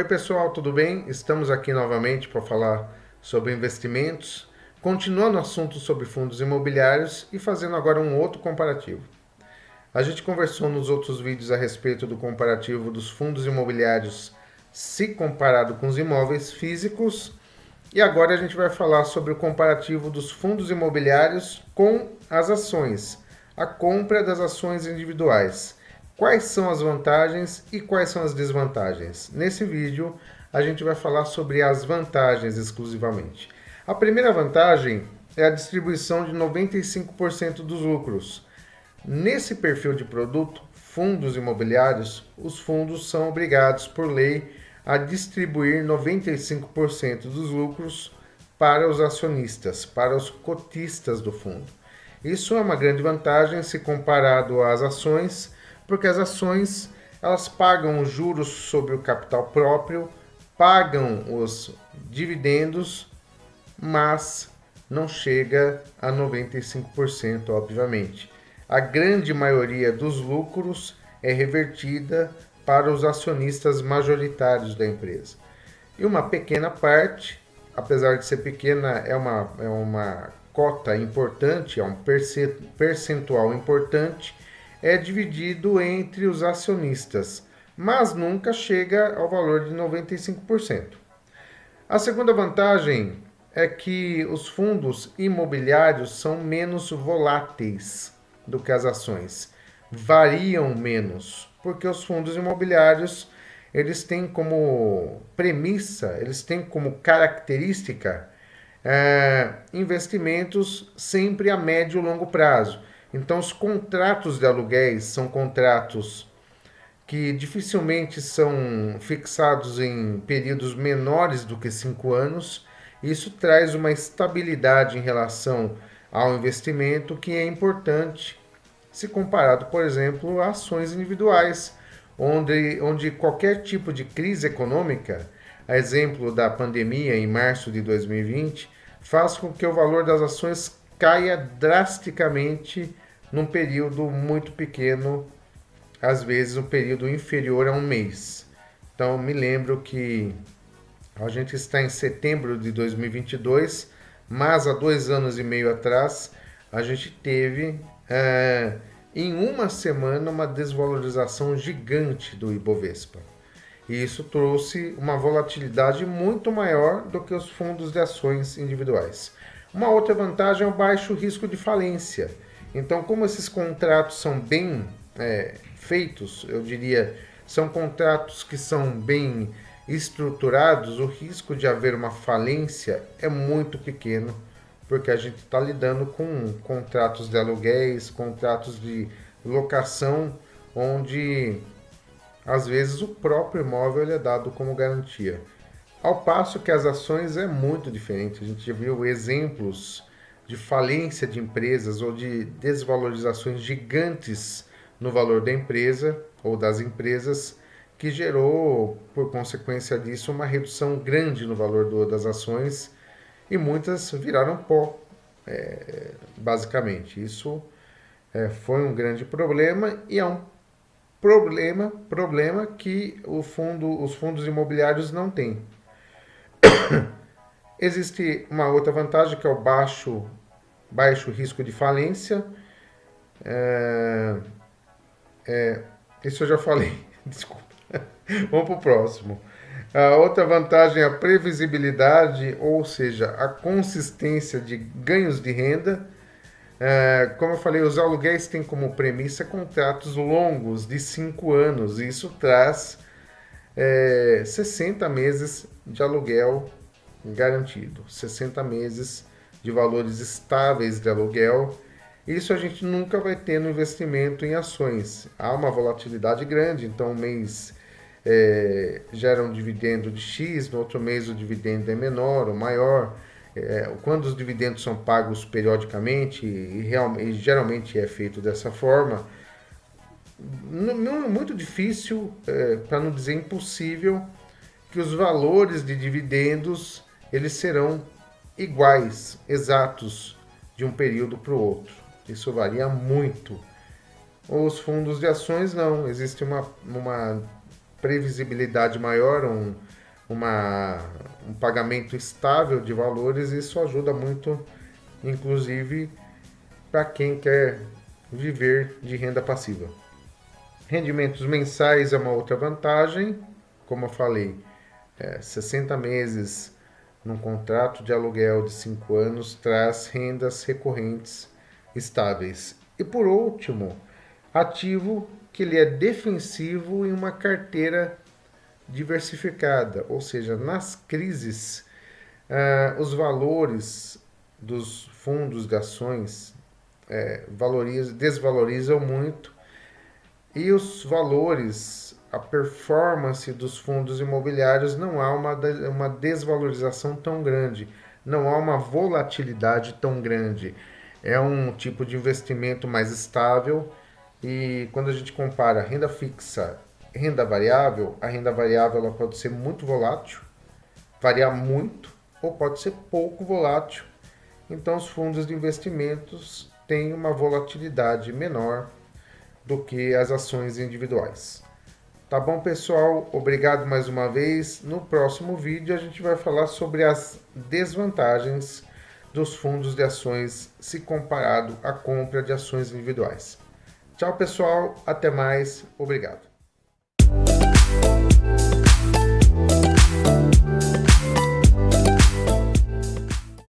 Oi pessoal, tudo bem? Estamos aqui novamente para falar sobre investimentos, continuando o assunto sobre fundos imobiliários e fazendo agora um outro comparativo. A gente conversou nos outros vídeos a respeito do comparativo dos fundos imobiliários se comparado com os imóveis físicos e agora a gente vai falar sobre o comparativo dos fundos imobiliários com as ações, a compra das ações individuais. Quais são as vantagens e quais são as desvantagens? Nesse vídeo a gente vai falar sobre as vantagens exclusivamente. A primeira vantagem é a distribuição de 95% dos lucros. Nesse perfil de produto, fundos imobiliários, os fundos são obrigados por lei a distribuir 95% dos lucros para os acionistas, para os cotistas do fundo. Isso é uma grande vantagem se comparado às ações, porque as ações elas pagam os juros sobre o capital próprio, pagam os dividendos, mas não chega a 95%, obviamente. A grande maioria dos lucros é revertida para os acionistas majoritários da empresa. E uma pequena parte, apesar de ser pequena, é uma cota importante, é um percentual importante, é dividido entre os acionistas, mas nunca chega ao valor de 95%. A segunda vantagem é que os fundos imobiliários são menos voláteis do que as ações, variam menos, porque os fundos imobiliários eles têm como premissa, eles têm como característica investimentos sempre a médio e longo prazo. Então, os contratos de aluguéis são contratos que dificilmente são fixados em períodos menores do que 5 anos. Isso traz uma estabilidade em relação ao investimento que é importante se comparado, por exemplo, a ações individuais, onde qualquer tipo de crise econômica, a exemplo da pandemia em março de 2020, faz com que o valor das ações caia drasticamente num período muito pequeno, às vezes um período inferior a um mês. Então, me lembro que a gente está em setembro de 2022, mas há 2 anos e meio atrás, a gente teve, em uma semana, uma desvalorização gigante do Ibovespa. E isso trouxe uma volatilidade muito maior do que os fundos de ações individuais. Uma outra vantagem é o baixo risco de falência. Então, como esses contratos são bem feitos, eu diria, são contratos que são bem estruturados, o risco de haver uma falência é muito pequeno, porque a gente está lidando com contratos de aluguéis, contratos de locação, onde às vezes o próprio imóvel é dado como garantia. Ao passo que as ações é muito diferente. A gente já viu exemplos de falência de empresas ou de desvalorizações gigantes no valor da empresa ou das empresas, que gerou, por consequência disso, uma redução grande no valor das ações e muitas viraram pó, basicamente. Isso foi um grande problema e é um problema que os fundos imobiliários não têm. Existe uma outra vantagem que é o baixo risco de falência. Isso eu já falei, desculpa. Vamos para o próximo. A outra vantagem é a previsibilidade, ou seja, a consistência de ganhos de renda. Como eu falei, os aluguéis têm como premissa contratos longos de 5 anos. E isso traz 60 meses de aluguel garantido, 60 meses de valores estáveis de aluguel. Isso a gente nunca vai ter no investimento em ações. Há uma volatilidade grande, então um mês gera um dividendo de X, no outro mês o dividendo é menor ou maior. Quando os dividendos são pagos periodicamente, e geralmente é feito dessa forma, não é muito difícil, para não dizer impossível, que os valores de dividendos eles serão iguais, exatos, de um período para o outro. Isso varia muito. Os fundos de ações não, existe uma previsibilidade maior, um pagamento estável de valores. Isso ajuda muito, inclusive, para quem quer viver de renda passiva. Rendimentos mensais é uma outra vantagem, como eu falei, 60 meses num contrato de aluguel de 5 anos traz rendas recorrentes estáveis. E por último, ativo que ele é defensivo em uma carteira diversificada, ou seja, nas crises, os valores dos fundos de ações desvalorizam muito e os valores, a performance dos fundos imobiliários não há uma desvalorização tão grande, não há uma volatilidade tão grande. É um tipo de investimento mais estável e quando a gente compara renda fixa e renda variável, a renda variável ela pode ser muito volátil, variar muito ou pode ser pouco volátil. Então os fundos de investimentos têm uma volatilidade menor do que as ações individuais. Tá bom, pessoal? Obrigado mais uma vez. No próximo vídeo a gente vai falar sobre as desvantagens dos fundos de ações se comparado à compra de ações individuais. Tchau, pessoal. Até mais. Obrigado.